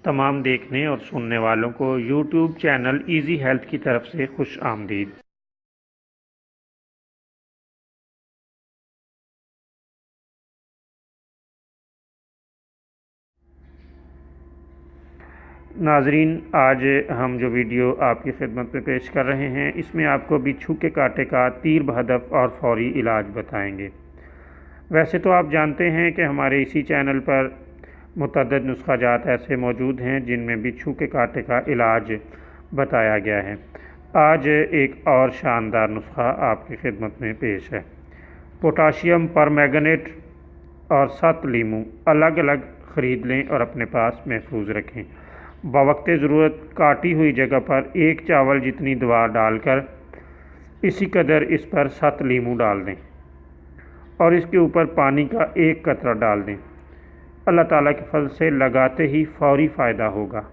तमाम देखने और सुनने वालों को यूट्यूब चैनल इजी हेल्थ की तरफ से खुश आमदीद। नाजरीन, आज हम जो वीडियो आपकी खिदमत में पेश कर रहे हैं, इसमें आपको बिच्छू के कांटे का तीर बहदफ और फौरी इलाज बताएंगे। वैसे तो आप जानते हैं कि हमारे इसी चैनल पर मुतअद्दिद नुस्खा जात ऐसे मौजूद हैं जिनमें बिच्छू के कांटे का इलाज बताया गया है। आज एक और शानदार नुस्खा आपकी खिदमत में पेश है। पोटाशियम परमैंगनेट और 7 लीमू अलग अलग ख़रीद लें और अपने पास महफूज रखें। बवक्ते ज़रूरत काटी हुई जगह पर 1 चावल जितनी दवा डालकर इसी कदर इस पर 7 लीमू डाल दें और इसके ऊपर पानी का 1 कतरा डाल दें। अल्लाह ताला के फज़ल से लगाते ही फौरी फ़ायदा होगा।